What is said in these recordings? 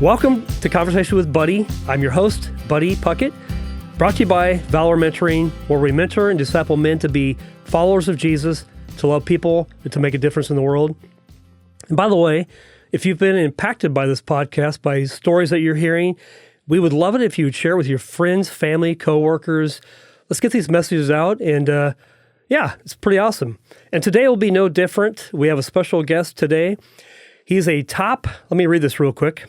Welcome to Conversation with Buddy. I'm your host, Buddy Puckett, brought to you by Valor Mentoring, where we mentor and disciple men to be followers of Jesus, to love people, and to make a difference in the world. And by the way, if you've been impacted by this podcast, by stories that you're hearing, we would love it if you would share with your friends, family, coworkers. Let's get these messages out, and it's pretty awesome. And today will be no different. We have a special guest today. He's a top, let me read this real quick.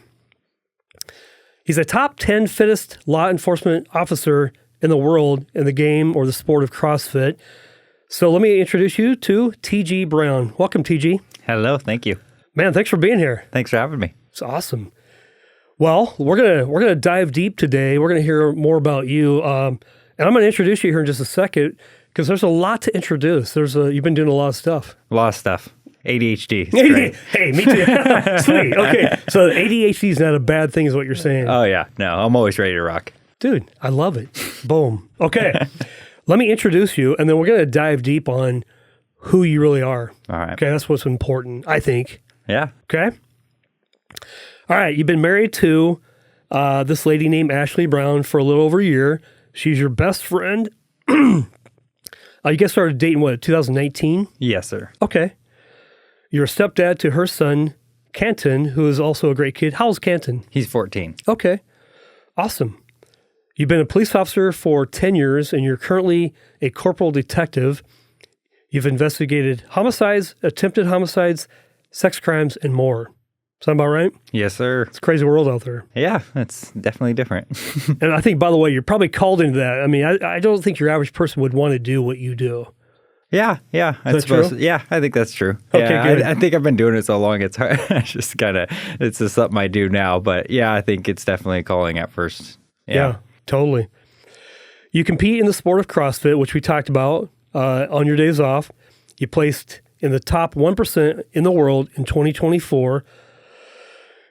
He's a top 10 fittest law enforcement officer in the world in the game or the sport of CrossFit. So let me introduce you to TG Brown. Welcome, TG. Hello, thank you. Man, thanks for being here. Thanks for having me. It's awesome. Well, we're gonna dive deep today. We're gonna hear more about you, and I'm gonna introduce you here in just a second because there's a lot to introduce. You've been doing a lot of stuff. A lot of stuff. ADHD. Great. Hey, me too. Sweet. Okay, so ADHD is not a bad thing, is what you're saying. Oh yeah, no, I'm always ready to rock. Dude, I love it. Boom. Okay, let me introduce you, and then we're gonna dive deep on who you really are. All right. Okay, that's what's important, I think. Yeah. Okay. All right, you've been married to this lady named Ashley Brown for a little over a year. She's your best friend. You guys started dating, what, 2019? Yes, sir. Okay. You're a stepdad to her son, Canton, who is also a great kid. How's Canton? He's 14. Okay. Awesome. You've been a police officer for 10 years, and you're currently a corporal detective. You've investigated homicides, attempted homicides, sex crimes, and more. Sound about right? Yes, sir. It's a crazy world out there. Yeah, it's definitely different. And I think, by the way, you're probably called into that. I mean, I don't think your average person would want to do what you do. Yeah. I Is that suppose. true? Yeah, I think that's true. Okay, yeah, good. I think I've been doing it so long, it's hard. It's just something I do now. But yeah, I think it's definitely a calling at first. Yeah, totally. You compete in the sport of CrossFit, which we talked about on your days off. You placed in the top 1% in the world in 2024.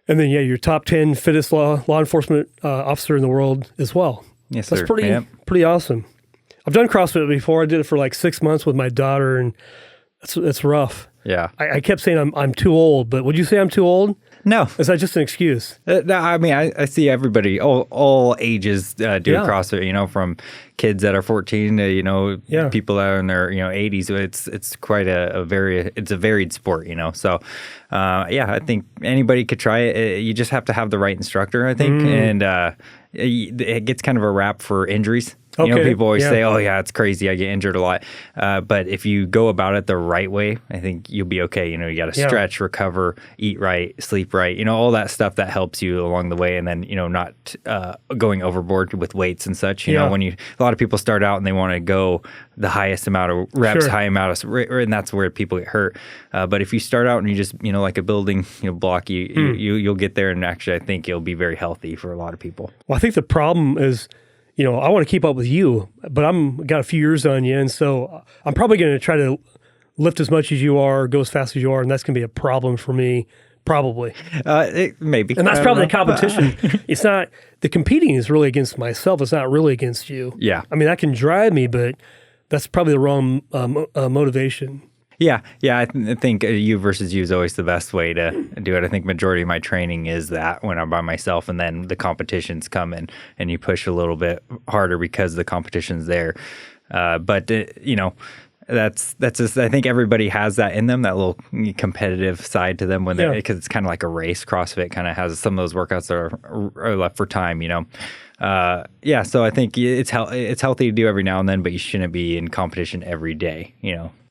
And then, you're top 10 fittest law enforcement officer in the world as well. Yes, sir. That's pretty awesome. I've done CrossFit before. I did it for like 6 months with my daughter, and that's rough. Yeah. I kept saying I'm too old, but would you say I'm too old? No. Is that just an excuse? No, I mean, I see everybody, all ages do CrossFit, from kids that are 14 to, people that are in their, 80s. It's quite a varied sport, So, I think anybody could try it. You just have to have the right instructor, I think. And it gets kind of a rap for injuries. Okay. People always say, oh, yeah, it's crazy. I get injured a lot. But if you go about it the right way, I think you'll be okay. You got to stretch, recover, eat right, sleep right, all that stuff that helps you along the way. And then, not going overboard with weights and such. A lot of people start out and they want to go the highest amount of reps, high amount of, and that's where people get hurt. But if you start out and you just, like a building block, you'll get there. And actually, I think it'll be very healthy for a lot of people. Well, I think the problem is, I want to keep up with you, but got a few years on you, and so I'm probably going to try to lift as much as you are, go as fast as you are, and that's going to be a problem for me, probably. Maybe. And that's probably the competition. It's not, the competing is really against myself. It's not really against you. Yeah. I mean, that can drive me, but that's probably the wrong motivation. Yeah. I think you versus you is always the best way to do it. I think majority of my training is that when I'm by myself, and then the competitions come in and you push a little bit harder because the competition's there. But that's just, I think everybody has that in them, that little competitive side to them because it's kind of like a race. CrossFit kind of has some of those workouts that are left for time, So I think it's healthy to do every now and then, but you shouldn't be in competition every day,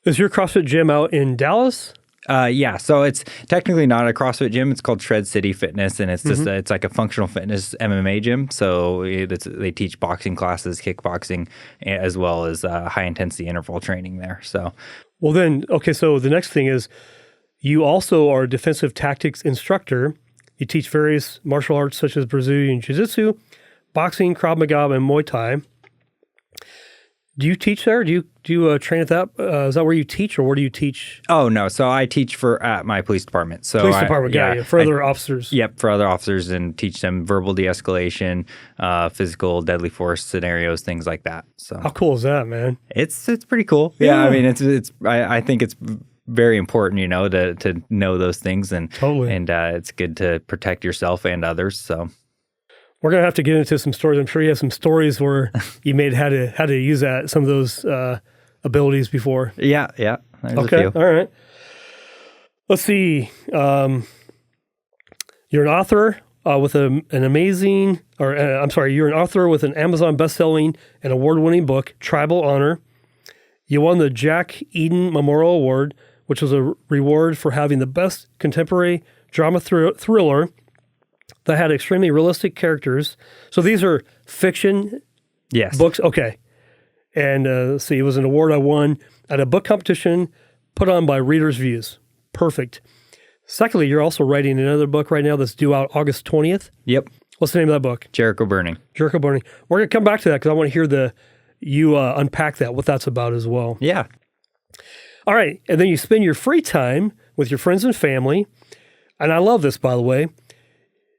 Is your CrossFit gym out in Dallas? So it's technically not a CrossFit gym. It's called Shred City Fitness, and it's just it's like a functional fitness MMA gym. So they teach boxing classes, kickboxing, as well as high intensity interval training there. So, well then, okay. So the next thing is, you also are a defensive tactics instructor. You teach various martial arts such as Brazilian Jiu-Jitsu, boxing, Krav Maga, and Muay Thai. Do you teach there? Do you train at that? Is that where you teach, or where do you teach? Oh, no. So I teach at my police department. So police department, for other officers. Yep, for other officers, and teach them verbal de-escalation, physical, deadly force scenarios, things like that. So how cool is that, man? It's pretty cool. Yeah, I mean, it's I think it's very important, to know those things, and Totally. and it's good to protect yourself and others. So We're going to have to get into some stories. I'm sure you have some stories where you had to use some of those abilities before. yeah, there's Okay, a few. all right. Let's see. You're an author with you're an author with an Amazon best-selling and award-winning book, Tribal Honor. You won the Jack Eden Memorial Award, which was a reward for having the best contemporary drama thriller that had extremely realistic characters. So these are fiction Yes. books. Okay. And let's see, it was an award I won at a book competition put on by Reader's Views. Perfect. Secondly, you're also writing another book right now that's due out August 20th. Yep. What's the name of that book? Jericho Burning. Jericho Burning. We're going to come back to that because I want to hear you unpack that, what that's about as well. Yeah. All right. And then you spend your free time with your friends and family. And I love this, by the way.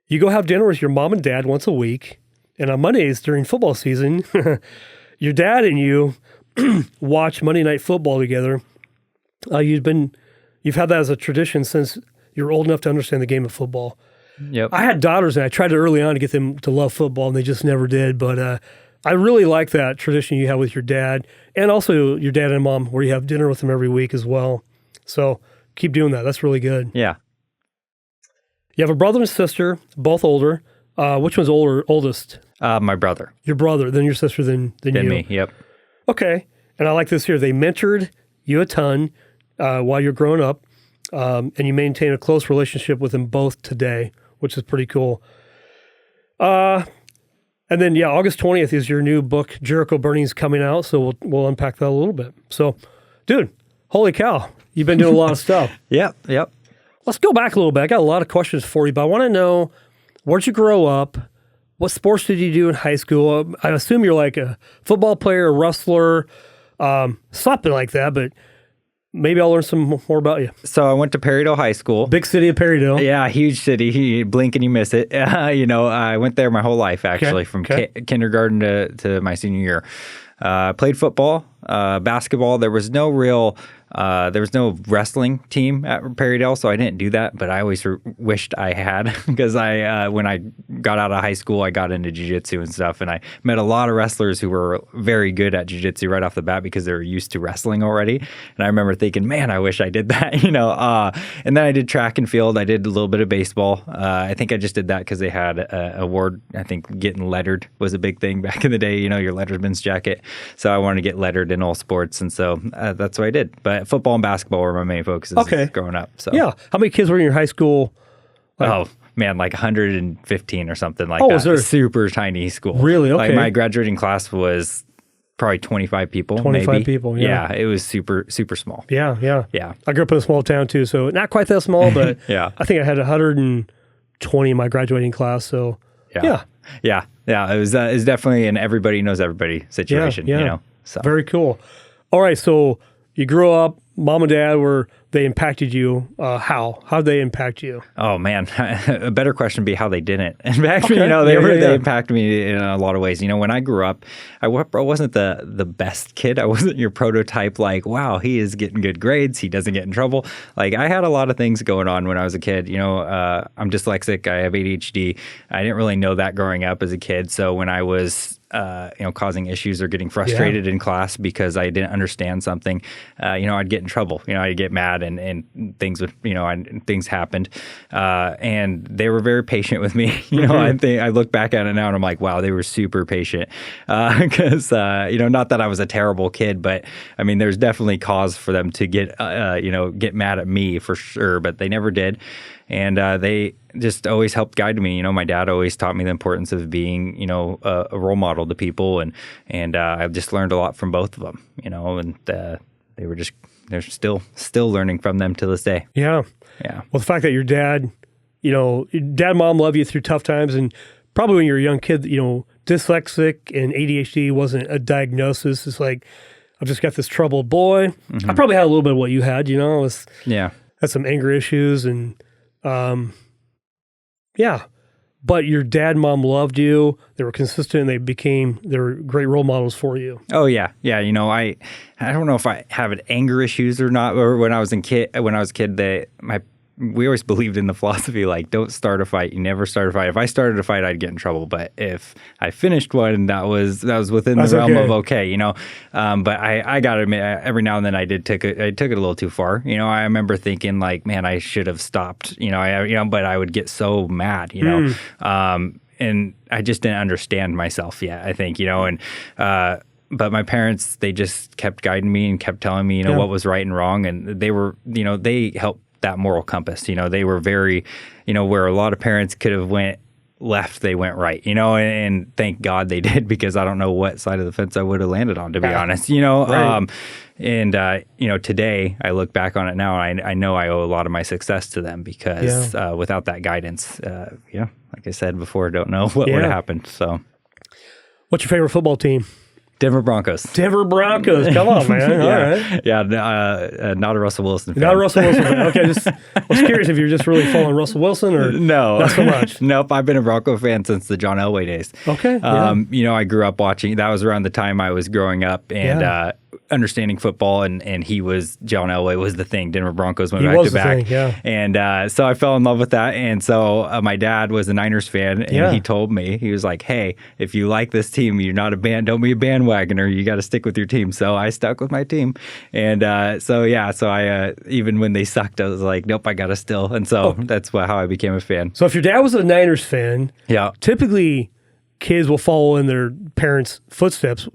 You go have dinner with your mom and dad once a week. And on Mondays during football season, your dad and you watch Monday Night Football together. You've had that as a tradition since you're old enough to understand the game of football. Yep. I had daughters, and I tried early on to get them to love football, and they just never did. But I really like that tradition you have with your dad, and also your dad and mom, where you have dinner with them every week as well. So keep doing that. That's really good. Yeah. You have a brother and sister, both older. Which one's oldest? My brother. Your brother, then your sister, then you. Me. Yep. Okay. And I like this here. They mentored you a ton while you're growing up, and you maintain a close relationship with them both today, which is pretty cool. And then, August 20th is your new book, Jericho Burning's coming out, so we'll unpack that a little bit. So, dude, holy cow, you've been doing a lot of stuff. Yep. Let's go back a little bit. I got a lot of questions for you, but I want to know, where'd you grow up? What sports did you do in high school? I assume you're like a football player, a wrestler, something like that, but maybe I'll learn some more about you. So I went to Perrydale High School. Big city of Perrydale. Yeah, huge city. You blink and you miss it. I went there my whole life, actually, from kindergarten to my senior year. Played football, basketball. There was no wrestling team at Perrydale, so I didn't do that, but I always wished I had, because when I got out of high school, I got into jiu-jitsu and stuff, and I met a lot of wrestlers who were very good at jiu-jitsu right off the bat because they were used to wrestling already. And I remember thinking, man, I wish I did that, and then I did track and field. I did a little bit of baseball. I think I just did that because they had an award. I think getting lettered was a big thing back in the day, your letterman's jacket. So I wanted to get lettered in all sports, and so that's what I did. But football and basketball were my main focuses growing up. So yeah, how many kids were in your high school? Like 115 or something like that. Was there? Super tiny school. Really? Okay. Like my graduating class was probably 25 people. 25 maybe. people. Yeah. It was super, super small. Yeah. Yeah. I grew up in a small town too, so not quite that small, but yeah. I think I had 120 in my graduating class. So Yeah. It was definitely an everybody knows everybody situation. So very cool. All right, so you grew up. Mom and dad they impacted you. How? How'd they impact you? Oh man, a better question would be how they didn't impact me. Okay. They impacted me in a lot of ways. When I grew up, I wasn't the best kid. I wasn't your prototype. Like, wow, he is getting good grades. He doesn't get in trouble. Like, I had a lot of things going on when I was a kid. I'm dyslexic. I have ADHD. I didn't really know that growing up as a kid. So when I was causing issues or getting frustrated in class because I didn't understand something, I'd get in trouble. I'd get mad and things would, things happened. And they were very patient with me. I look back at it now and I'm like, wow, they were super patient. Because, not that I was a terrible kid, but I mean, there's definitely cause for them to get mad at me for sure, but they never did. And they just always helped guide me. My dad always taught me the importance of being, a role model to people. And I've just learned a lot from both of them, and they're still learning from them to this day. Yeah. Yeah. Well, the fact that your dad, and mom love you through tough times, and probably when you were a young kid, dyslexic and ADHD wasn't a diagnosis. It's like, I've just got this troubled boy. Mm-hmm. I probably had a little bit of what you had, had some anger issues and, but your dad and mom loved you. They were consistent. They were great role models for you. Oh yeah. Yeah. I don't know if I have anger issues or not. Or when I was a kid, we always believed in the philosophy, like, don't start a fight. You never start a fight. If I started a fight, I'd get in trouble. But if I finished one, that was within the realm of okay, But I got to admit, every now and then I took it a little too far. I remember thinking like, man, I should have stopped. But I would get so mad. And I just didn't understand myself yet, I think. But my parents, they just kept guiding me and kept telling me, what was right and wrong, and they helped that moral compass. They were very, where a lot of parents could have went left, they went right, and thank God they did, because I don't know what side of the fence I would have landed on, to be honest, Right. Today I look back on it now, and I know I owe a lot of my success to them, because without that guidance, like I said before, don't know what would have happened. So, what's your favorite football team? Denver Broncos. Denver Broncos. Come on, man. All right. Yeah, not a Russell Wilson fan. Not a Russell Wilson fan. Okay, I was curious if you're just really following Russell Wilson or not so much. Nope, I've been a Bronco fan since the John Elway days. Okay. I grew up watching. That was around the time I was growing up and understanding football, and John Elway was the thing. Denver Broncos went back to back. And so I fell in love with that. And so my dad was a Niners fan, and he told me, he was like, hey, if you like this team, you're not don't be a bandwagoner. You got to stick with your team. So I stuck with my team. And so I, even when they sucked, I was like, nope, I got to still. And so that's how I became a fan. So if your dad was a Niners fan, typically kids will follow in their parents' footsteps.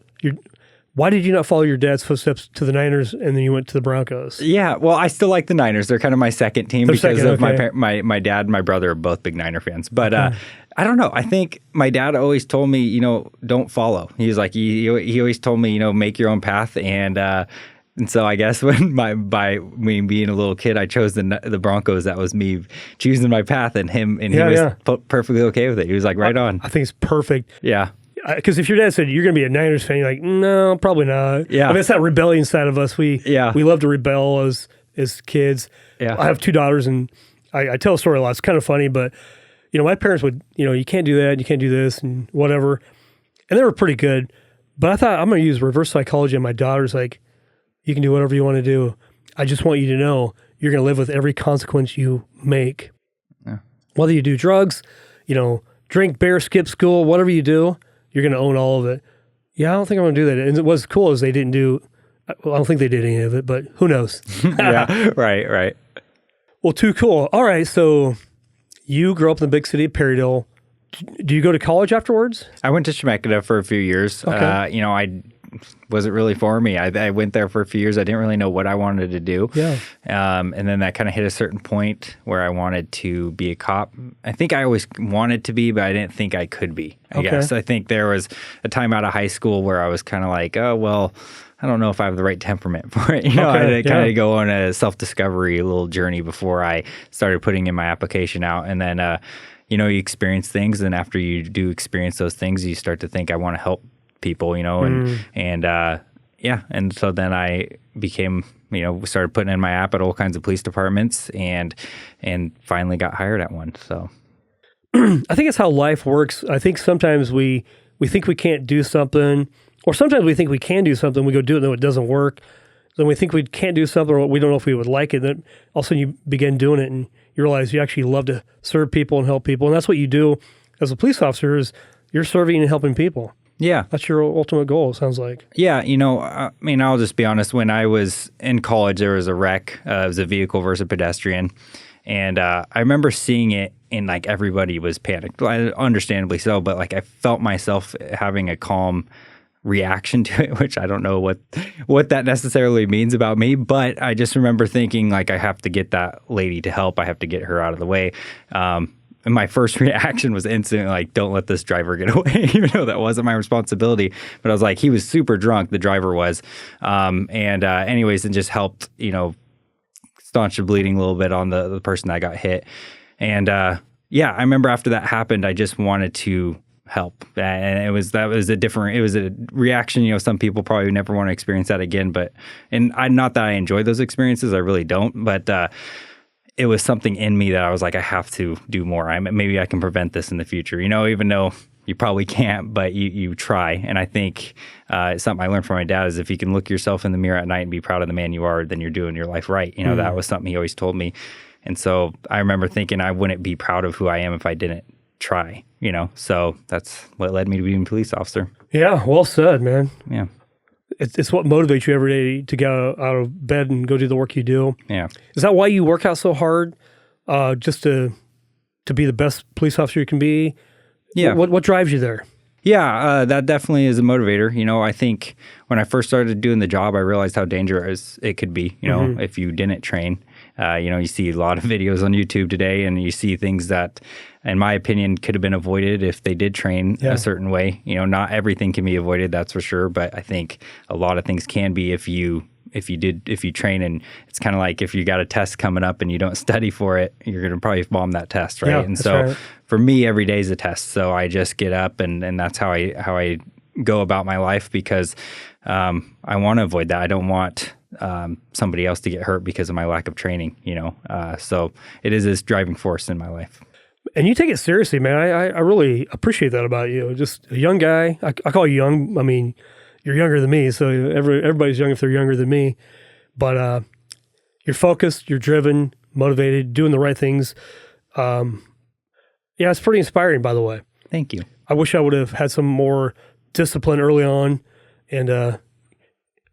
Why did you not follow your dad's footsteps to the Niners and then you went to the Broncos? Yeah, well, I still like the Niners. They're kind of my second team because of my dad and my brother are both big Niner fans. But I don't know. I think my dad always told me, don't follow. He was like, he always told me, make your own path. And so I guess by me being a little kid, I chose the Broncos. That was me choosing my path, and he was perfectly okay with it. He was like, right on. I think it's perfect. Yeah. Because if your dad said, you're going to be a Niners fan, you're like, no, probably not. Yeah. I mean, it's that rebellion side of us. We love to rebel as kids. Yeah. I have two daughters, and I tell a story a lot. It's kind of funny, but, my parents would, you can't do that, you can't do this, and whatever. And they were pretty good. But I thought, I'm going to use reverse psychology on my daughters. Like, you can do whatever you want to do. I just want you to know you're going to live with every consequence you make. Yeah. Whether you do drugs, drink, bear, skip school, whatever you do, you're going to own all of it. Yeah, I don't think I'm going to do that. And what's cool is they didn't do, well, I don't think they did any of it, but who knows? Yeah, right. Well, too cool. All right, so you grew up in the big city of Perrydale. Do you go to college afterwards? I went to Chemeketa for a few years. Okay. I wasn't really for me. I went there for a few years. I didn't really know what I wanted to do. Yeah. And then that kind of hit a certain point where I wanted to be a cop. I think I always wanted to be, but I didn't think I could be, I guess. I think there was a time out of high school where I was kind of like, oh, well, I don't know if I have the right temperament for it. I had to kind of go on a self-discovery little journey before I started putting in my application out. And then, you experience things. And after you do experience those things, you start to think, I want to help people, and so then I became, started putting in my app at all kinds of police departments and finally got hired at one. So I think it's how life works. I think sometimes we think we can't do something, or sometimes we think we can do something, we go do it, and then it doesn't work. Then we think we can't do something, or we don't know if we would like it. Then all of a sudden you begin doing it, and you realize you actually love to serve people and help people. And that's what you do as a police officer, is you're serving and helping people. Yeah. That's your ultimate goal, it sounds like. Yeah. I'll just be honest. When I was in college, there was a wreck. It was a vehicle versus a pedestrian. And I remember seeing it, and like everybody was panicked, understandably so. But like I felt myself having a calm reaction to it, which I don't know what that necessarily means about me. But I just remember thinking, like, I have to get that lady to help. I have to get her out of the way. And my first reaction was instantly like, don't let this driver get away, even though that wasn't my responsibility. But I was like, he was super drunk, the driver was. Anyways, and just helped, staunch the bleeding a little bit on the person that got hit. And I remember after that happened, I just wanted to help. And it was a reaction, some people probably never want to experience that again. Not that I enjoy those experiences, I really don't. But it was something in me that I was like, I have to do more. Maybe I can prevent this in the future, even though you probably can't, but you try. And I think it's something I learned from my dad is if you can look yourself in the mirror at night and be proud of the man you are, then you're doing your life right. That was something he always told me. And so I remember thinking I wouldn't be proud of who I am if I didn't try, So that's what led me to being a police officer. Yeah, well said, man. Yeah. It's what motivates you every day to get out of bed and go do the work you do. Yeah. Is that why you work out so hard, just to be the best police officer you can be? Yeah. What drives you there? Yeah, that definitely is a motivator. I think when I first started doing the job, I realized how dangerous it could be, if you didn't train. You see a lot of videos on YouTube today, and you see things that, in my opinion, could have been avoided if they did train a certain way. Not everything can be avoided, that's for sure. But I think a lot of things can be if you train. And it's kind of like if you got a test coming up and you don't study for it, you're going to probably bomb that test, right? Yeah, and so for me, every day is a test. So I just get up and that's how I go about my life, because I want to avoid that. I don't want somebody else to get hurt because of my lack of training, so it is this driving force in my life. And you take it seriously, man. I really appreciate that about you. Just a young guy. I call you young. I mean, you're younger than me, so everybody's young if they're younger than me. But you're focused, you're driven, motivated, doing the right things. Yeah, it's pretty inspiring, by the way. Thank you. I wish I would have had some more discipline early on. And I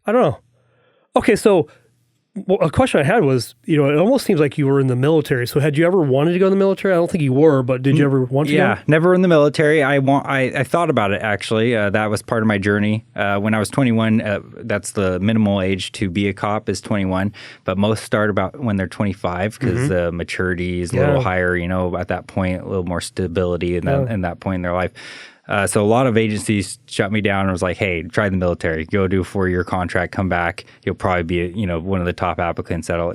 don't know. Okay, so a question I had was, it almost seems like you were in the military. So had you ever wanted to go in the military? I don't think you were, but did you ever want to go? Yeah, never in the military. I thought about it, actually. That was part of my journey. When I was 21, that's the minimal age to be a cop is 21. But most start about when they're 25 because the maturity is a little higher, at that point, a little more stability in that point in their life. So a lot of agencies shut me down and was like, hey, try the military. Go do a 4-year contract, come back. You'll probably be, one of the top applicants that'll,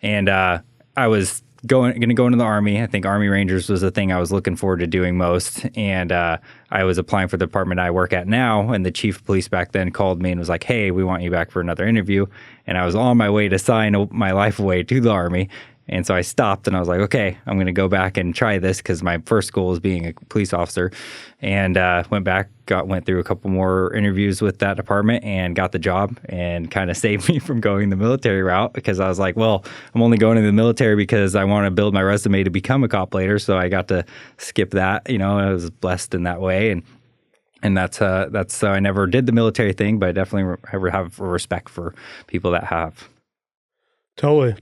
And I was going to go into the Army. I think Army Rangers was the thing I was looking forward to doing most. And I was applying for the department I work at now. And the chief of police back then called me and was like, hey, we want you back for another interview. And I was on my way to sign my life away to the Army. And so I stopped and I was like, okay, I'm going to go back and try this because my first goal was being a police officer. And went back, went through a couple more interviews with that department and got the job, and kind of saved me from going the military route, because I was like, well, I'm only going to the military because I want to build my resume to become a cop later. So I got to skip that. I was blessed in that way. And that's I never did the military thing, but I definitely have respect for people that have. Totally.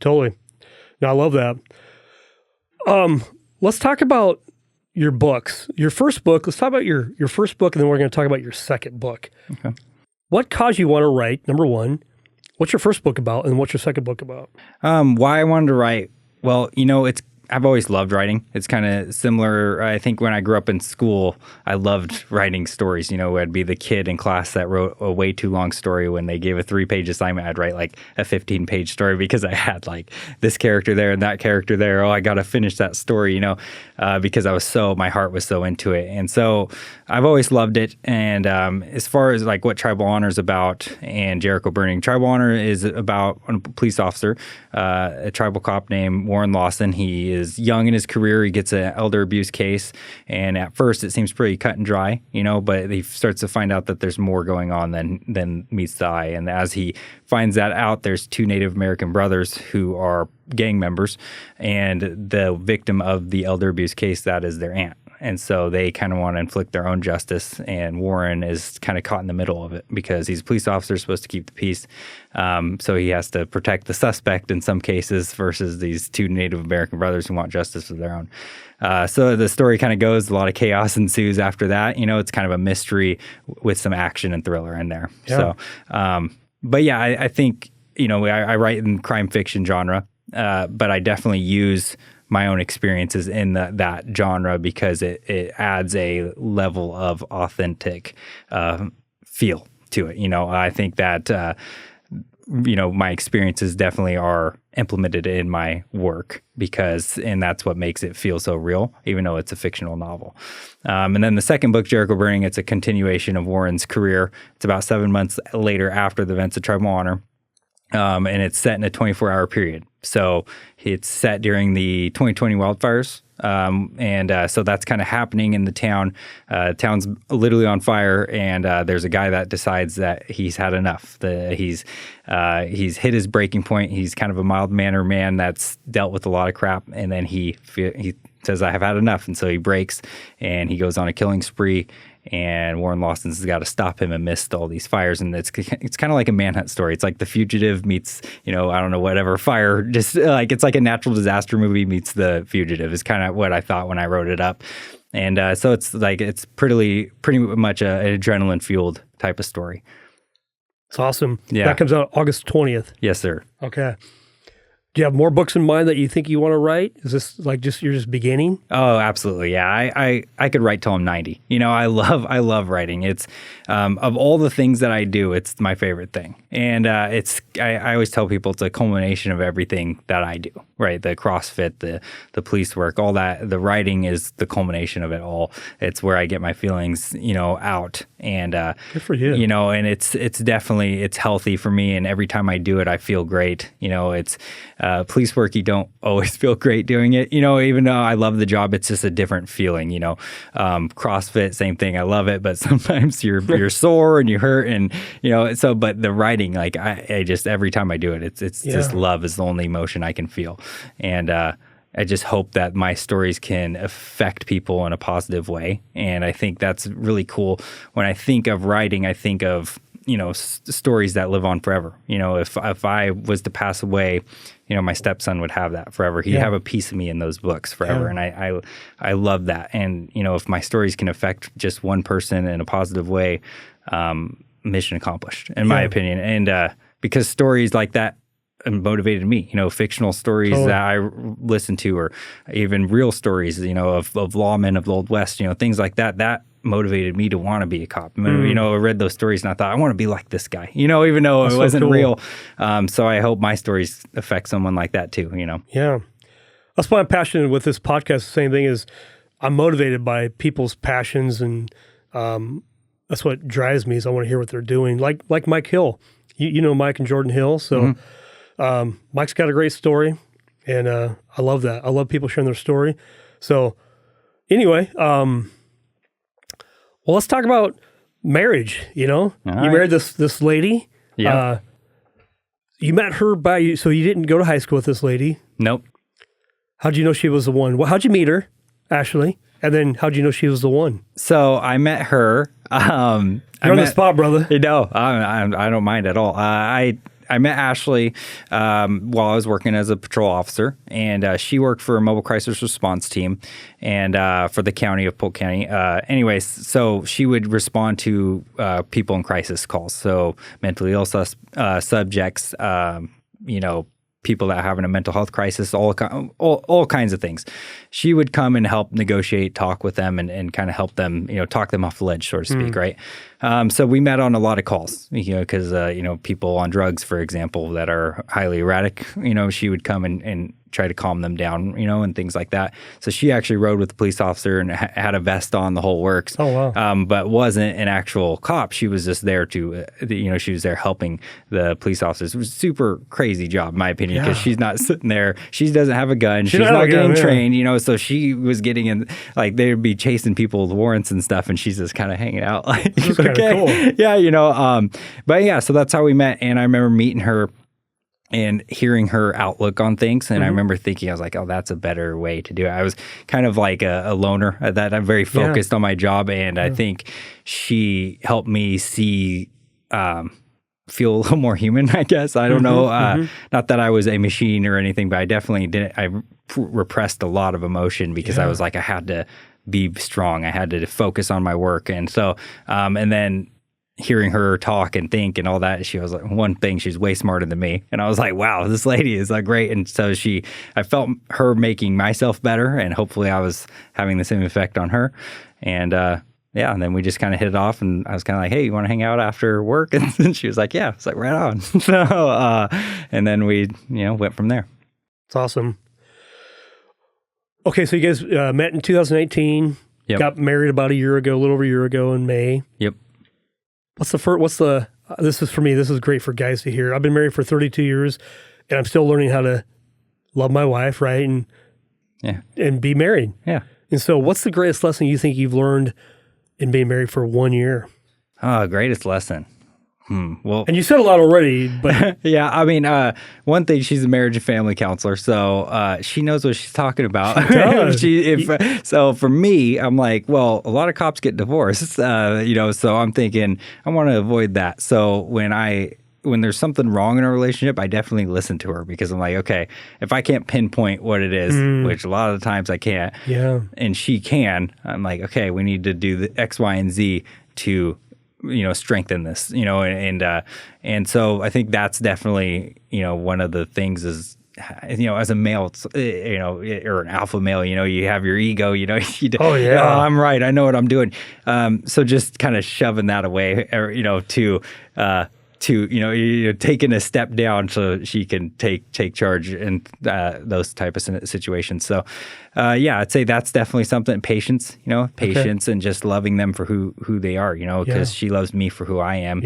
No, I love that. Let's talk about your books. Your first book. Let's talk about your first book, and then we're going to talk about your second book. Okay. What caused you want to write? Number one, what's your first book about, and what's your second book about? Why I wanted to write? Well, I've always loved writing. It's kind of similar. I think when I grew up in school, I loved writing stories. I'd be the kid in class that wrote a way too long story. When they gave a 3-page assignment, I'd write like a 15-page story because I had like this character there and that character there. Oh, I got to finish that story, because my heart was so into it. And so I've always loved it. And as far as like what Tribal Honor is about and Jericho Burning, Tribal Honor is about a police officer, a tribal cop named Warren Lawson. He is young in his career. He gets an elder abuse case, and at first it seems pretty cut and dry, but he starts to find out that there's more going on than meets the eye. And as he finds that out, there's 2 Native American brothers who are gang members, and the victim of the elder abuse case, that is their aunt. And so they kind of want to inflict their own justice, and Warren is kind of caught in the middle of it because he's a police officer supposed to keep the peace. So he has to protect the suspect in some cases versus these 2 Native American brothers who want justice of their own. So the story kind of goes, a lot of chaos ensues after that. It's kind of a mystery with some action and thriller in there. Yeah. So, but yeah, I think, I write in crime fiction genre, but I definitely use my own experiences in that genre because it adds a level of authentic feel to it. I think that my experiences definitely are implemented in my work and that's what makes it feel so real, even though it's a fictional novel. And then the second book, Jericho Burning, it's a continuation of Warren's career. It's about 7 months later after the events of Tribal Honor. and it's set in a 24-hour period. So it's set during the 2020 wildfires. So that's kind of happening in the town. Town's literally on fire, and there's a guy that decides that he's had enough. He's hit his breaking point. He's kind of a mild-mannered man that's dealt with a lot of crap, and then he says, I have had enough. And so he breaks, and he goes on a killing spree. And Warren Lawson's got to stop him amidst all these fires. And it's kind of like a manhunt story. It's like The Fugitive meets, I don't know, whatever fire. Just like it's like a natural disaster movie meets The Fugitive is kind of what I thought when I wrote it up. And so it's like it's pretty much an adrenaline fueled type of story. It's awesome. Yeah. That comes out August 20th. Yes, sir. Okay. Do you have more books in mind that you think you want to write? Is this like you're just beginning? Oh, absolutely. Yeah. I could write till I'm 90. I love writing. It's, of all the things that I do, it's my favorite thing. And, I always tell people it's a culmination of everything that I do, right? The CrossFit, the police work, all that, the writing is the culmination of it all. It's where I get my feelings, out. And, good for you. And it's definitely, it's healthy for me. And every time I do it, I feel great. It's, police work, you don't always feel great doing it. Even though I love the job, it's just a different feeling, CrossFit, same thing. I love it, but sometimes you're sore and you hurt and, but the writing, like I just, every time I do it, it's just love is the only emotion I can feel. And, I just hope that my stories can affect people in a positive way. And I think that's really cool. When I think of writing, I think of, stories that live on forever. If I was to pass away, my stepson would have that forever. He'd have a piece of me in those books forever. And I love that. And, if my stories can affect just one person in a positive way, mission accomplished, in my opinion. And because stories like that motivated me, fictional stories that I listen to, or even real stories, of lawmen of the Old West, things like that motivated me to want to be a cop. I read those stories and I thought, I want to be like this guy, even though it wasn't real. So I hope my stories affect someone like that too, Yeah. That's why I'm passionate with this podcast. The same thing is I'm motivated by people's passions, and that's what drives me is I want to hear what they're doing. Like Mike Hill, you know Mike and Jordan Hill. So Mike's got a great story, and I love that. I love people sharing their story. So anyway, well, let's talk about marriage. You married this lady. Yeah. You met her so you didn't go to high school with this lady. Nope. How'd you know she was the one? Well, how'd you meet her, Ashley? And then how'd you know she was the one? So I met her. You're on the spot, brother. No, I don't mind at all. I met Ashley while I was working as a patrol officer, and she worked for a mobile crisis response team and for the county of Polk County. Anyways, so she would respond to people in crisis calls, so mentally ill subjects, people that are having a mental health crisis, all kinds of things. She would come and help negotiate, talk with them, and kind of help them, talk them off the ledge, so to speak, right? So we met on a lot of calls, because, people on drugs, for example, that are highly erratic, she would come and try to calm them down, and things like that. So she actually rode with the police officer and had a vest on, the whole works. Oh, wow. But wasn't an actual cop. She was just there to, she was there helping the police officers. It was a super crazy job, in my opinion, because she's not sitting there. She doesn't have a gun. She's not getting trained, so she was getting in, like, they'd be chasing people with warrants and stuff, and she's just kind of hanging out. Like, okay. Cool. Yeah, but yeah, so that's how we met. And I remember meeting her and hearing her outlook on things. And I remember thinking, I was like, oh, that's a better way to do it. I was kind of like a loner at that. I'm very focused on my job. And I think she helped me see, feel a little more human, I guess. I don't know. Not that I was a machine or anything, but I definitely didn't. I repressed a lot of emotion because I was like, I had to be strong. I had to focus on my work. And so, and then hearing her talk and think and all that, she was like, one thing, she's way smarter than me. And I was like, wow, this lady is like great. And so I felt her making myself better, and hopefully I was having the same effect on her. And, and then we just kind of hit it off, and I was kind of like, hey, you want to hang out after work? And she was like, yeah. It's like, right on. So, and then we, went from there. It's awesome. Okay. So you guys met in 2018, got married about a little over a year ago in May. Yep. What's the this is for me, this is great for guys to hear. I've been married for 32 years and I'm still learning how to love my wife, right? And be married. Yeah. And so what's the greatest lesson you think you've learned in being married for 1 year? Oh, greatest lesson. Well, and you said a lot already, but yeah, I mean, one thing, she's a marriage and family counselor, so she knows what she's talking about. So for me, I'm like, well, a lot of cops get divorced, so I'm thinking I want to avoid that. So when there's something wrong in our relationship, I definitely listen to her because I'm like, okay, if I can't pinpoint what it is, which a lot of the times I can't, and she can, I'm like, okay, we need to do the X, Y, and Z to strengthen this, and so I think that's definitely, one of the things is, as a male, it's, or an alpha male, you have your ego, I'm right, I know what I'm doing. So just kind of shoving that away, to taking a step down so she can take charge in those type of situations. So, I'd say that's definitely something. Patience, and just loving them for who they are, because she loves me for who I am,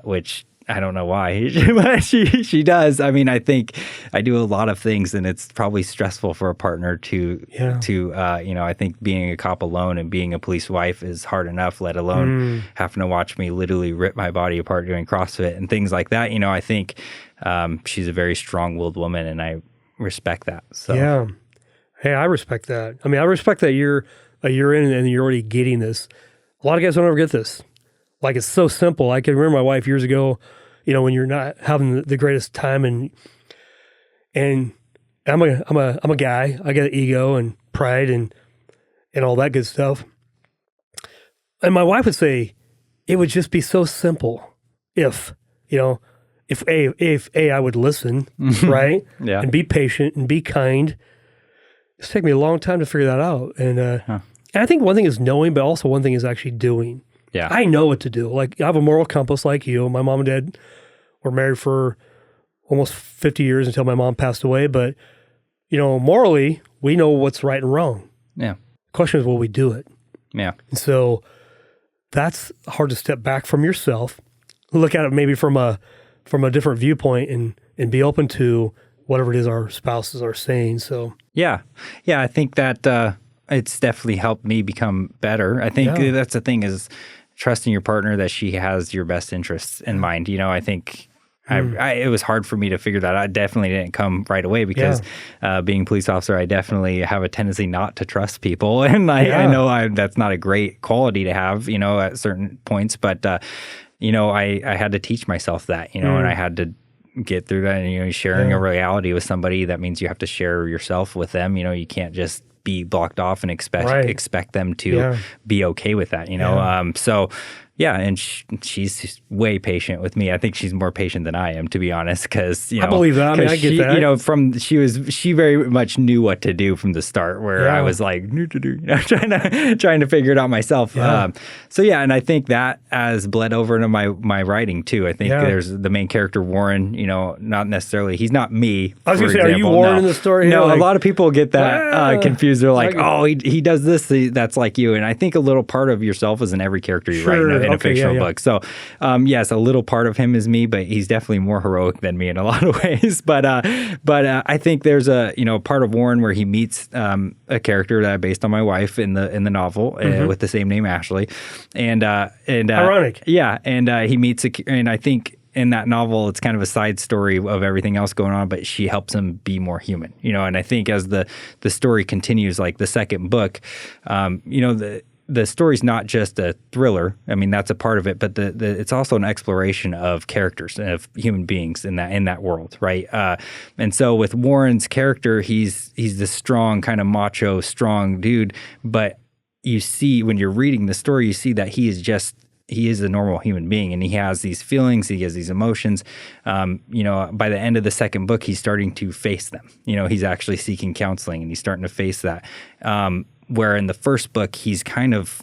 which I don't know why, but she does. I mean, I think I do a lot of things, and it's probably stressful for a partner to I think being a cop alone and being a police wife is hard enough, let alone having to watch me literally rip my body apart doing CrossFit and things like that. I think she's a very strong-willed woman, and I respect that. So yeah, hey, I respect that. I mean, I respect that you're a year in and you're already getting this. A lot of guys don't ever get this. Like, it's so simple. I can remember my wife years ago, when you're not having the greatest time, and I'm a guy. I got ego and pride and all that good stuff. And my wife would say, it would just be so simple if I would listen, right? Yeah. And be patient and be kind. It's taken me a long time to figure that out. And I think one thing is knowing, but also one thing is actually doing. Yeah. I know what to do. Like, I have a moral compass like you. My mom and dad were married for almost 50 years until my mom passed away. But, morally, we know what's right and wrong. Yeah. The question is, will we do it? Yeah. And so that's hard to step back from yourself, look at it maybe from a different viewpoint and be open to whatever it is our spouses are saying. So yeah. I think that it's definitely helped me become better. I think that's the thing, is trusting your partner that she has your best interests in mind. I think it was hard for me to figure that out. I definitely didn't come right away because being a police officer, I definitely have a tendency not to trust people. And I know that's not a great quality to have, at certain points. But, I had to teach myself that, and I had to get through that. And, sharing a reality with somebody, that means you have to share yourself with them. You can't just be blocked off and expect them to be okay with that, and she's way patient with me. I think she's more patient than I am, to be honest, because I believe that. I mean, I get that. She very much knew what to do from the start, where I was like trying to figure it out myself. And I think that has bled over into my writing too. I think there's the main character Warren. Not necessarily, he's not me. I was going to say, are you Warren in the story? No, a lot of people get that confused. They're like, he does this. That's like you. And I think a little part of yourself is in every character you write in a fictional book. So, yes, a little part of him is me, but he's definitely more heroic than me in a lot of ways. But I think there's a part of Warren where he meets a character that I based on my wife in the novel with the same name, Ashley, and ironic, and he meets and I think in that novel, it's kind of a side story of everything else going on, but she helps him be more human, and I think as the story continues, like the second book, the story's not just a thriller. I mean, that's a part of it, but it's also an exploration of characters, of human beings in that world, right? And so with Warren's character, he's this strong, kind of macho, strong dude, but you see, when you're reading the story, you see that he is a normal human being, and he has these feelings, he has these emotions. By the end of the second book, he's starting to face them. He's actually seeking counseling, and he's starting to face that. Where in the first book, he's kind of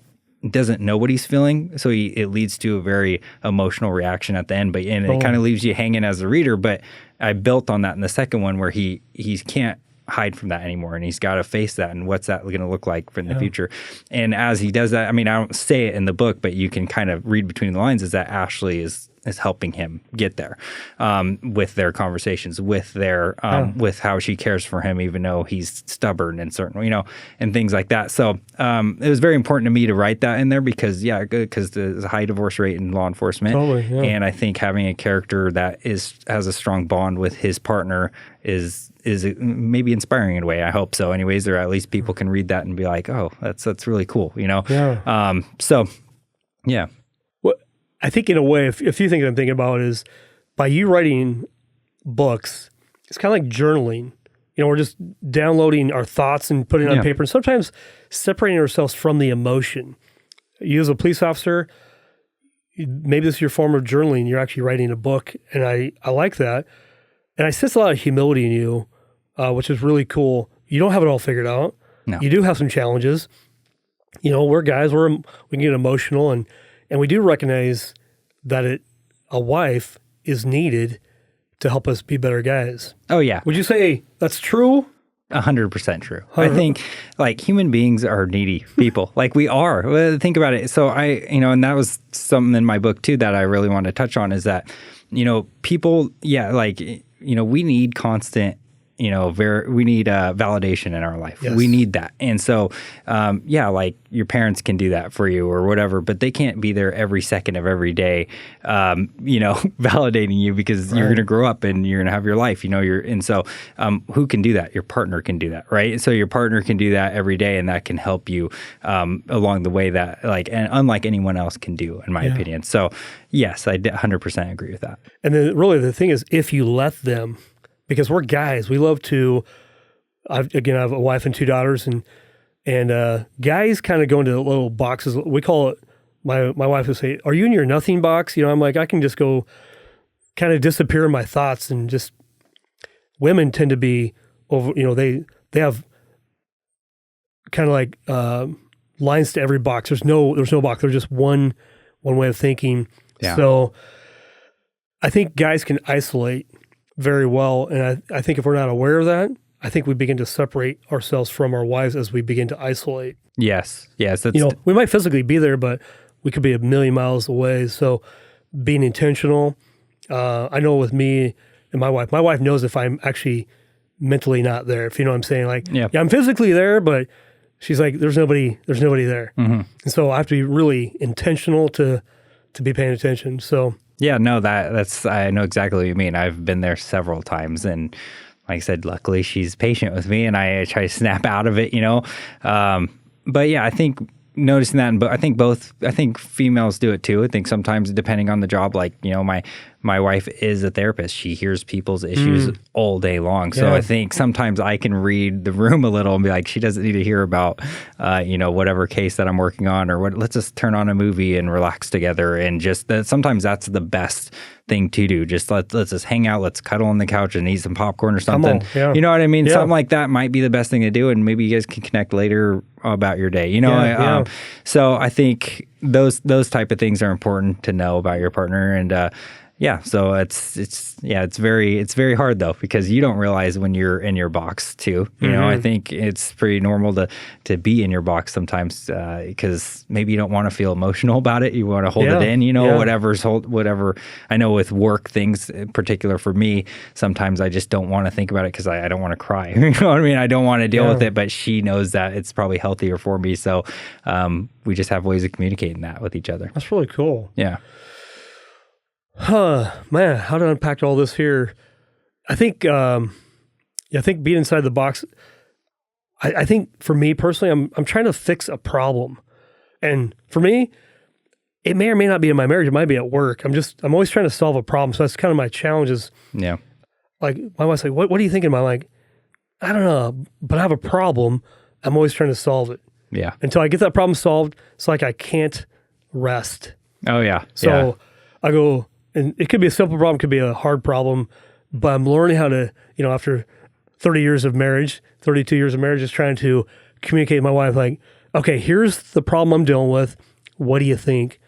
doesn't know what he's feeling, so it leads to a very emotional reaction at the end. But it kind of leaves you hanging as a reader. But I built on that in the second one, where he can't hide from that anymore, and he's got to face that, and what's that going to look like in the future. And as he does that, I mean, I don't say it in the book, but you can kind of read between the lines, is that Ashley is is helping him get there, with their conversations, with their with how she cares for him, even though he's stubborn and certain, and things like that. So it was very important to me to write that in there because there's a high divorce rate in law enforcement, Totally, yeah. and I think having a character that has a strong bond with his partner is maybe inspiring in a way. I hope so. Anyways, or at least people can read that and be like, oh, that's really cool, Yeah. So, yeah. Well, I think in a way, a few things I'm thinking about is by you writing books, it's kind of like journaling. We're just downloading our thoughts and putting it on paper, and sometimes separating ourselves from the emotion. You as a police officer, maybe this is your form of journaling. You're actually writing a book, and I like that. And I sense a lot of humility in you, which is really cool. You don't have it all figured out. No. You do have some challenges. We're guys. We can get emotional, and we do recognize that a wife is needed to help us be better guys. Oh yeah. Would you say that's true? 100% true. I think like human beings are needy people. Like we are. Well, think about it. So and that was something in my book too that I really want to touch on is that, people, we need constant, we need validation in our life. Yes. We need that. And so, like your parents can do that for you or whatever, but they can't be there every second of every day, validating you because you're going to grow up and you're going to have your life, and so, who can do that? Your partner can do that, right? So your partner can do that every day and that can help you, along the way that and unlike anyone else can do, in my opinion. So yes, I 100% agree with that. And then really the thing is, if you let them, because we're guys, we love to. I have a wife and 2 daughters, and guys kind of go into little boxes. We call it. My wife would say, "Are you in your nothing box?" I'm like, I can just go, kind of disappear in my thoughts, and just. Women tend to be over. They have kind of like lines to every box. There's no box. There's just one way of thinking. Yeah. So, I think guys can isolate very well. And I think if we're not aware of that, I think we begin to separate ourselves from our wives as we begin to isolate. Yes. That's we might physically be there, but we could be a million miles away. So being intentional, I know with me and my wife knows if I'm actually mentally not there, if you know what I'm saying. Like, I'm physically there, but she's like, there's nobody there. Mm-hmm. And so I have to be really intentional to be paying attention. So yeah, no, that's I know exactly what you mean. I've been there several times, and like I said, luckily she's patient with me, and I try to snap out of it, But yeah, I think noticing that, but I think females do it too. I think sometimes depending on the job, like my wife is a therapist. She hears people's issues all day long. So I think sometimes I can read the room a little and be like, she doesn't need to hear about, whatever case that I'm working on or what. Let's just turn on a movie and relax together. And just that sometimes that's the best thing to do. Just let's just hang out. Let's cuddle on the couch and eat some popcorn or something. You know what I mean? Yeah. Something like that might be the best thing to do. And maybe you guys can connect later about your day. So I think those type of things are important to know about your partner. And so it's very hard though, because you don't realize when you're in your box too. I think it's pretty normal to be in your box sometimes, because maybe you don't want to feel emotional about it. You want to hold it in, whatever. I know with work things in particular for me, sometimes I just don't want to think about it because I don't want to cry. You know what I mean? I don't want to deal with it, but she knows that it's probably healthier for me. So we just have ways of communicating that with each other. That's really cool. Yeah. Man, how to unpack all this here? I think being inside the box. I think for me personally, I'm trying to fix a problem, and for me, it may or may not be in my marriage. It might be at work. I'm always trying to solve a problem. So that's kind of my challenge. Is like my wife's like, what are you thinking? I'm like, I don't know, but I have a problem. I'm always trying to solve it. Yeah. Until I get that problem solved, it's like I can't rest. Oh yeah. So I go. And it could be a simple problem, could be a hard problem, but I'm learning how to, after 30 years of marriage, 32 years of marriage, just trying to communicate with my wife, like, okay, here's the problem I'm dealing with. What do you think?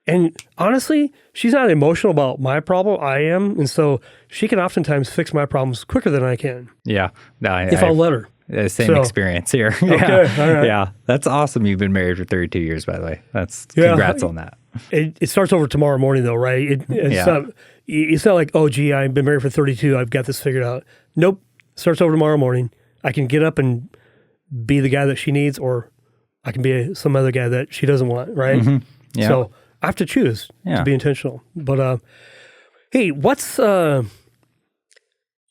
And honestly, she's not emotional about my problem. I am. And so she can oftentimes fix my problems quicker than I can. Yeah. If I'll let her. Same experience here. Okay. All right. Yeah. That's awesome. You've been married for 32 years, by the way. Congrats on that. it starts over tomorrow morning though, right? It's not like, oh, gee, I've been married for 32. I've got this figured out. Nope. Starts over tomorrow morning. I can get up and be the guy that she needs, or I can be some other guy that she doesn't want, right? Yeah. So I have to choose to be intentional. But hey,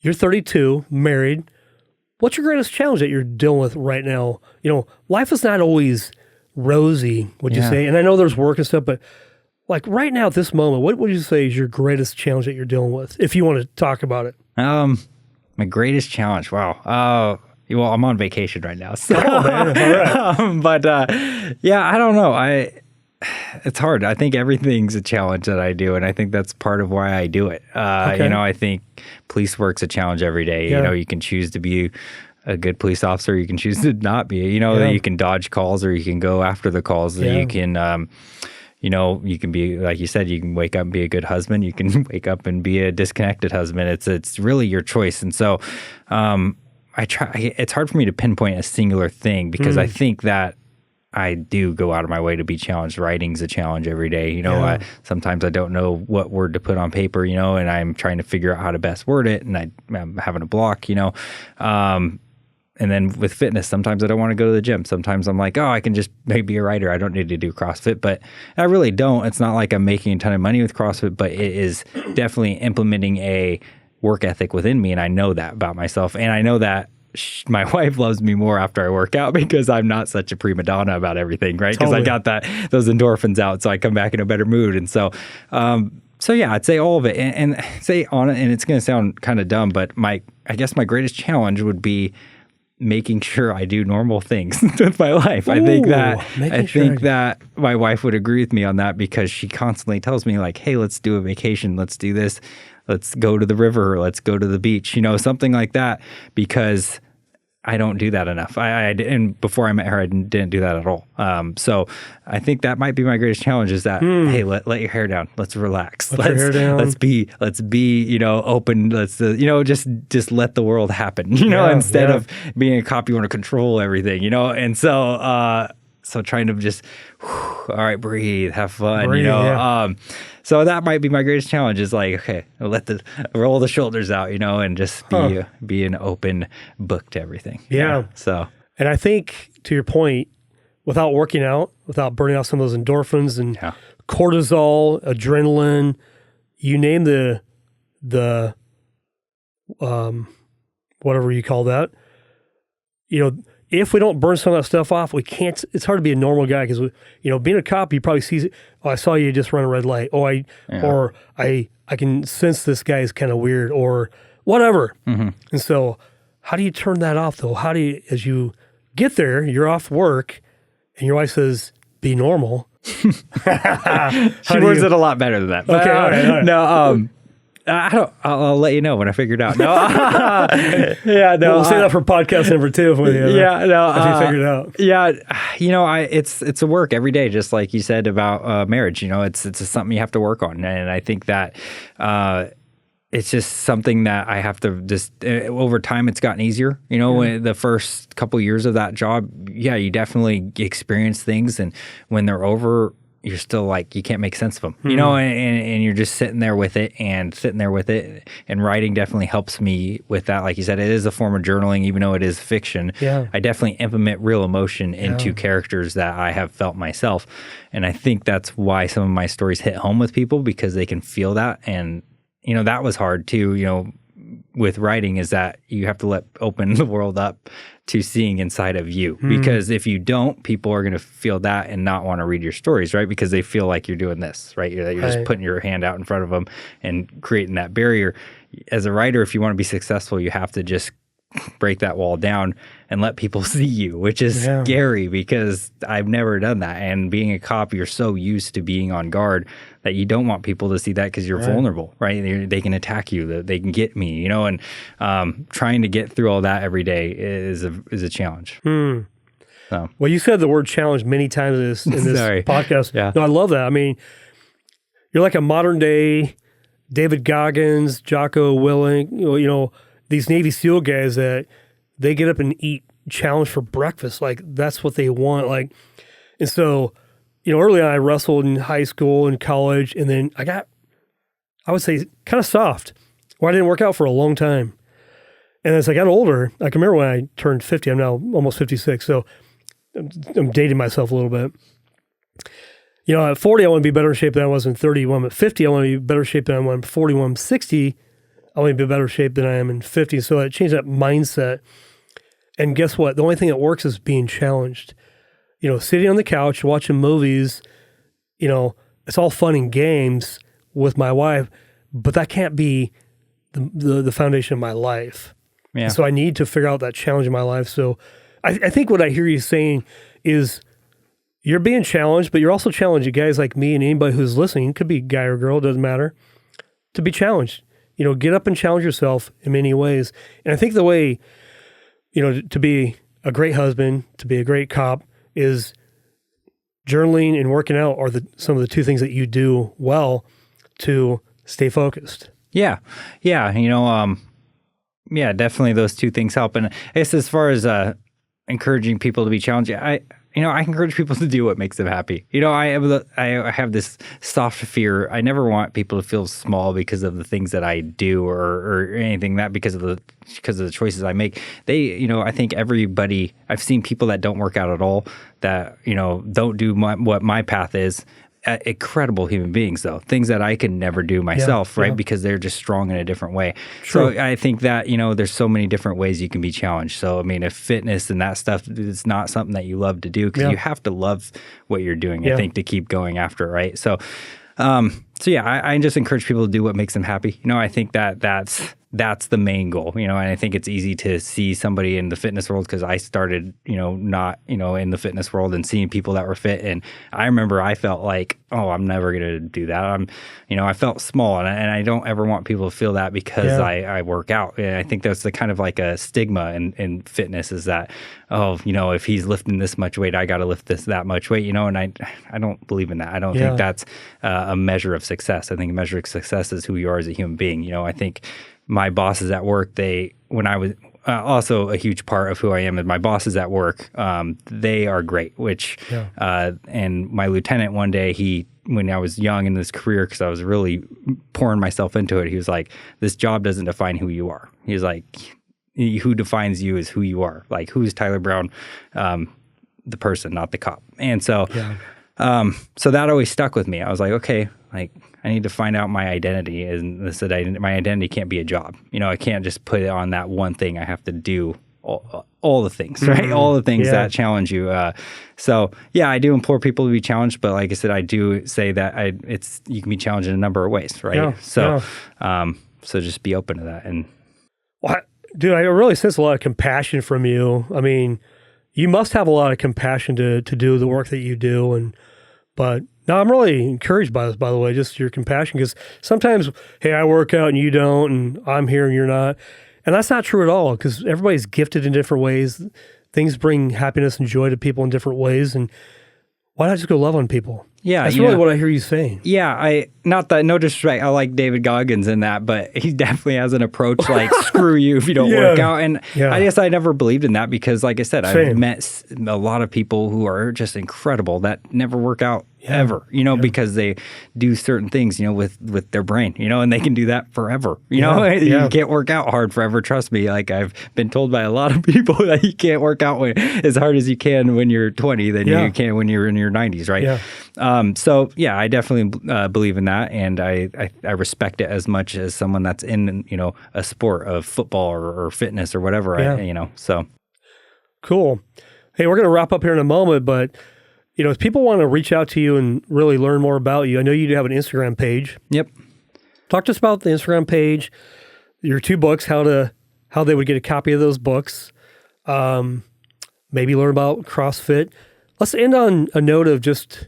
you're 32, married. What's your greatest challenge that you're dealing with right now? Life is not always rosy, would you say? And I know there's work and stuff, but like right now at this moment, what would you say is your greatest challenge that you're dealing with, if you want to talk about it? My greatest challenge. Wow. Well, I'm on vacation right now. So. Oh, man. All right. I don't know. It's hard. I think everything's a challenge that I do, and I think that's part of why I do it. I think police work's a challenge every day. Yeah. You can choose to be a good police officer. You can choose to not be. You can dodge calls, or you can go after the calls. Yeah. You can, you can be, like you said, you can wake up and be a good husband. You can wake up and be a disconnected husband. It's really your choice. And so, it's hard for me to pinpoint a singular thing, because I think that I do go out of my way to be challenged. Writing's a challenge every day. Sometimes I don't know what word to put on paper, and I'm trying to figure out how to best word it, and I'm having a block, and then with fitness, sometimes I don't want to go to the gym. Sometimes I'm like, oh, I can just maybe be a writer. I don't need to do CrossFit, but I really don't. It's not like I'm making a ton of money with CrossFit, but it is definitely implementing a work ethic within me. And I know that about myself. And I know that my wife loves me more after I work out, because I'm not such a prima donna about everything, right? Because I got those endorphins out, so I come back in a better mood. And so, I'd say all of it, and say on it. And it's going to sound kind of dumb, but I guess my greatest challenge would be making sure I do normal things with my life. I think that my wife would agree with me on that, because she constantly tells me like, hey, let's do a vacation. Let's do this. Let's go to the river. Let's go to the beach, something like that, because I don't do that enough. And before I met her, I didn't do that at all. So I think that might be my greatest challenge, is that, hey, let your hair down. Let's relax. Let's be, open. Let's, just let the world happen, instead of being a cop, you want to control everything, And so trying to just, all right, breathe, have fun, so that might be my greatest challenge, is like, okay, roll the shoulders out, and just be an open book to everything. Yeah. So, and I think, to your point, without working out, without burning out some of those endorphins and cortisol, adrenaline, you name the whatever you call that, if we don't burn some of that stuff off, we can't. It's hard to be a normal guy, because being a cop, you probably see, oh, I saw you just run a red light. Oh, I can sense this guy is kind of weird, or whatever. Mm-hmm. And so, how do you turn that off though? How do you, as you get there, you're off work, and your wife says, "Be normal." She words it a lot better than that. Okay, all right. No, I'll let you know when I figure it out. No, We'll say that for podcast number 2. If we figure it out. Yeah, it's a work every day, just like you said about marriage. It's something you have to work on, and I think that it's just something that I have to just over time. It's gotten easier. When the first couple years of that job, you definitely experience things, and when they're over, you're still like, you can't make sense of them, and you're just sitting there with it. And writing definitely helps me with that. Like you said, it is a form of journaling, even though it is fiction. Yeah. I definitely implement real emotion into characters that I have felt myself. And I think that's why some of my stories hit home with people, because they can feel that. And, that was hard too, with writing, is that you have to open the world up to seeing inside of you. Because if you don't, people are going to feel that and not want to read your stories, right? Because they feel like you're doing this, right? You're just putting your hand out in front of them and creating that barrier. As a writer, if you want to be successful, you have to just break that wall down and let people see you, which is scary, because I've never done that. And being a cop, you're so used to being on guard that you don't want people to see that, because you're vulnerable, right? They can attack you, they can get me, and trying to get through all that every day is a challenge. So. Well, you said the word challenge many times in this podcast. Yeah. No, I love that. I mean, you're like a modern day David Goggins, Jocko Willink, these Navy SEAL guys that they get up and eat challenge for breakfast. Like, that's what they want. Like, and so early on I wrestled in high school and college, and then I got, I would say, kind of soft, where I didn't work out for a long time. And as I got older, I can remember when I turned 50, I'm now almost 56, so I'm dating myself a little bit. At 40, I want to be better in shape than I was in 30. When I'm at 50, I want to be in better shape than I am at 40. When I'm 60, I want to be in better shape than I am in 50. So I changed that mindset. And guess what? The only thing that works is being challenged. Sitting on the couch, watching movies, it's all fun and games with my wife, but that can't be the foundation of my life. Yeah. So I need to figure out that challenge in my life. So I think what I hear you saying is you're being challenged, but you're also challenging guys like me and anybody who's listening, could be guy or girl, doesn't matter, to be challenged. Get up and challenge yourself in many ways. And I think the way, to be a great husband, to be a great cop, is journaling and working out are some of the two things that you do well to stay focused. Yeah. Yeah. Yeah, definitely those two things help. And I guess as far as encouraging people to be challenged, I encourage people to do what makes them happy. I have this soft fear. I never want people to feel small because of the things that I do or anything that because of the choices I make. I think everybody, I've seen people that don't work out at all, that, don't do what my path is. Incredible human beings, though, things that I could never do myself, right? Because they're just strong in a different way. True. So I think that, there's so many different ways you can be challenged. So, if fitness and that stuff is not something that you love to do, because you have to love what you're doing, I think, to keep going after it, right? So, I just encourage people to do what makes them happy. I think that's the main goal, and I think it's easy to see somebody in the fitness world because I started, not, in the fitness world and seeing people that were fit. And I remember I felt like, oh, I'm never going to do that. I felt small and I don't ever want people to feel that because I work out. And I think that's the kind of like a stigma in fitness is that, oh, if he's lifting this much weight, I got to lift that much weight, and I don't believe in that. I don't think that's a measure of success. I think a measure of success is who you are as a human being. I think my bosses at work, when I was also a huge part of who I am is my bosses at work, they are great, and my lieutenant one day, when I was young in this career, because I was really pouring myself into it, he was like, this job doesn't define who you are. He was like, who defines you is who you are. Like, who's Tyler Brown? The person, not the cop. And so, so that always stuck with me. I was like, okay, I need to find out my identity, and my identity can't be a job. I can't just put it on that one thing. I have to do all the things, right? All the things that challenge you. I do implore people to be challenged, but like I said, I do say that you can be challenged in a number of ways, right? So just be open to that. And dude, I really sense a lot of compassion from you. You must have a lot of compassion to do the work that you do, but no, I'm really encouraged by this, by the way, just your compassion, because sometimes, hey, I work out and you don't, and I'm here and you're not. And that's not true at all, because everybody's gifted in different ways. Things bring happiness and joy to people in different ways. And why not just go love on people? Yeah. That's really what I hear you saying. Yeah. No disrespect. I like David Goggins in that, but he definitely has an approach like, screw you if you don't work out. And I guess I never believed in that because, like I said, I've met a lot of people who are just incredible that never work out ever, because they do certain things, with their brain, and they can do that forever. You can't work out hard forever. Trust me. Like, I've been told by a lot of people that you can't work out as hard as you can when you're 20 than you can when you're in your 90s, right? I definitely believe in that, and I respect it as much as someone that's in a sport of football or fitness or whatever. Cool. Hey, we're going to wrap up here in a moment, but if people want to reach out to you and really learn more about you, I know you do have an Instagram page. Yep. Talk to us about the Instagram page, your 2 books, how they would get a copy of those books, maybe learn about CrossFit. Let's end on a note of just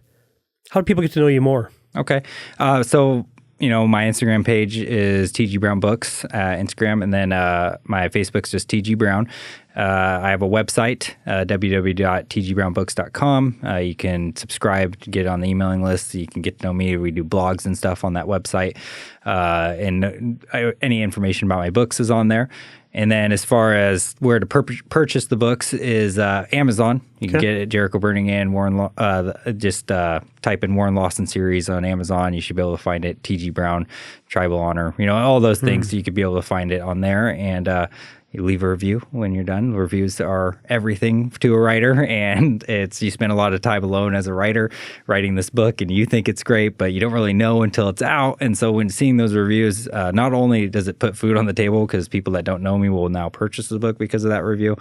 how do people get to know you more? Okay. My Instagram page is TG Brown Books, Instagram, and then my Facebook's just TG Brown. I have a website, www.tgbrownbooks.com. You can subscribe to get on the emailing list. So you can get to know me. We do blogs and stuff on that website. And any information about my books is on there. And then as far as where to purchase the books is Amazon. You can get it, Jericho Burning In, just type in Warren Lawson series on Amazon. You should be able to find it. T.G. Brown, Tribal Honor, all those things. You could be able to find it on there. And you leave a review when you're done. Reviews are everything to a writer, and you spend a lot of time alone as a writer writing this book, and you think it's great, but you don't really know until it's out. And so when seeing those reviews, not only does it put food on the table because people that don't know me will now purchase the book because of that review,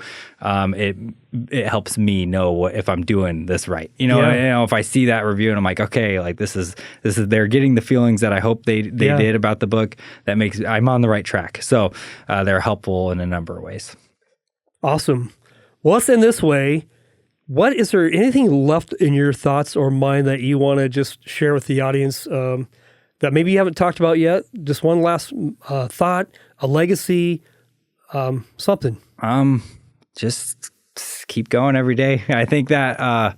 it helps me know if I'm doing this right. If I see that review and I'm like, okay, like this is they're getting the feelings that I hope they did about the book. That makes I'm on the right track. So they're helpful in a number of ways. Awesome. Well, let's end this way. Is there anything left in your thoughts or mind that you want to just share with the audience that maybe you haven't talked about yet? Just one last thought, a legacy, something. Just keep going every day. I think that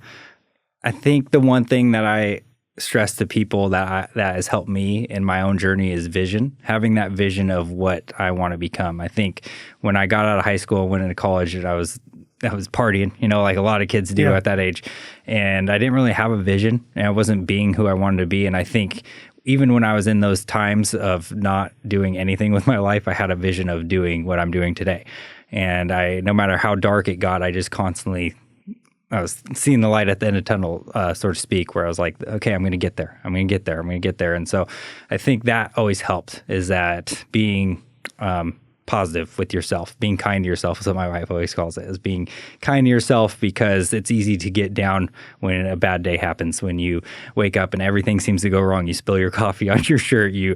the one thing that I stress to people that has helped me in my own journey is vision. Having that vision of what I want to become. I think when I got out of high school, went into college, and I was partying, like a lot of kids do at that age, and I didn't really have a vision, and I wasn't being who I wanted to be. And I think even when I was in those times of not doing anything with my life, I had a vision of doing what I'm doing today. And no matter how dark it got, I just constantly, I was seeing the light at the end of the tunnel, so to speak, where I was like, okay, I'm going to get there. I'm going to get there. I'm going to get there. And so I think that always helped, is that being positive with yourself, being kind to yourself is what my wife always calls it, is being kind to yourself, because it's easy to get down when a bad day happens, when you wake up and everything seems to go wrong. You spill your coffee on your shirt, you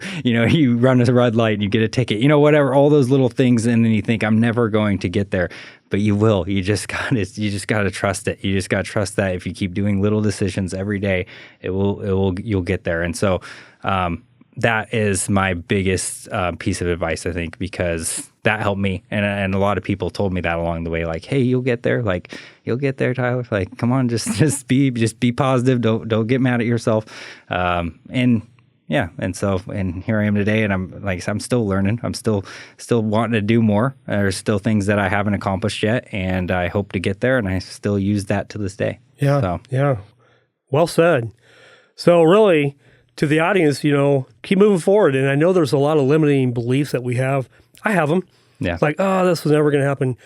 run a red light and you get a ticket, whatever, all those little things. And then you think, I'm never going to get there. But you will. You just got to trust it. You just got to trust that if you keep doing little decisions every day, you'll get there. And so that is my biggest piece of advice, I think, because that helped me. And a lot of people told me that along the way, like, hey, you'll get there. Like, you'll get there, Tyler. Like, come on, just be positive. Don't get mad at yourself. And here I am today, and I'm still learning. I'm still wanting to do more. There's still things that I haven't accomplished yet, and I hope to get there, and I still use that to this day. Yeah. Well said. So really, to the audience, keep moving forward. And I know there's a lot of limiting beliefs that we have. I have them. Yeah. Like, this was never going to happen.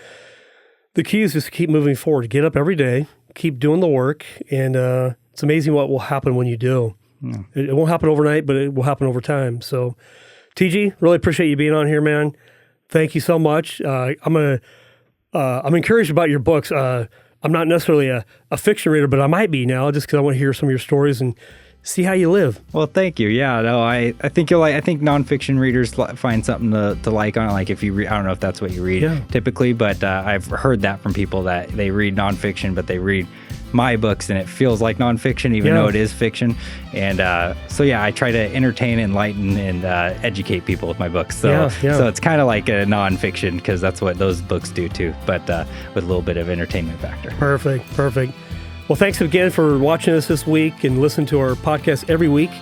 The key is just to keep moving forward. Get up every day, keep doing the work, and it's amazing what will happen when you do. Yeah. It won't happen overnight, but it will happen over time. So, TG, really appreciate you being on here, man. Thank you so much. I'm encouraged about your books. I'm not necessarily a fiction reader, but I might be now, just because I want to hear some of your stories and see how you live. Well, thank you. Yeah, no, I think you'll like. I think nonfiction readers find something to like on it. Like if you read, I don't know if that's what you read typically, but I've heard that from people that they read nonfiction, but they read my books and it feels like nonfiction, even though it is fiction. And so I try to entertain, enlighten, and educate people with my books. So so it's kind of like a nonfiction, because that's what those books do too, but with a little bit of entertainment factor. Perfect. Well, thanks again for watching us this week and listening to our podcast every week.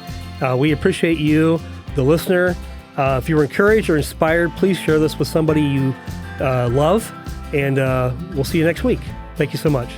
We appreciate you, the listener. If you were encouraged or inspired, please share this with somebody you love, and we'll see you next week. Thank you so much.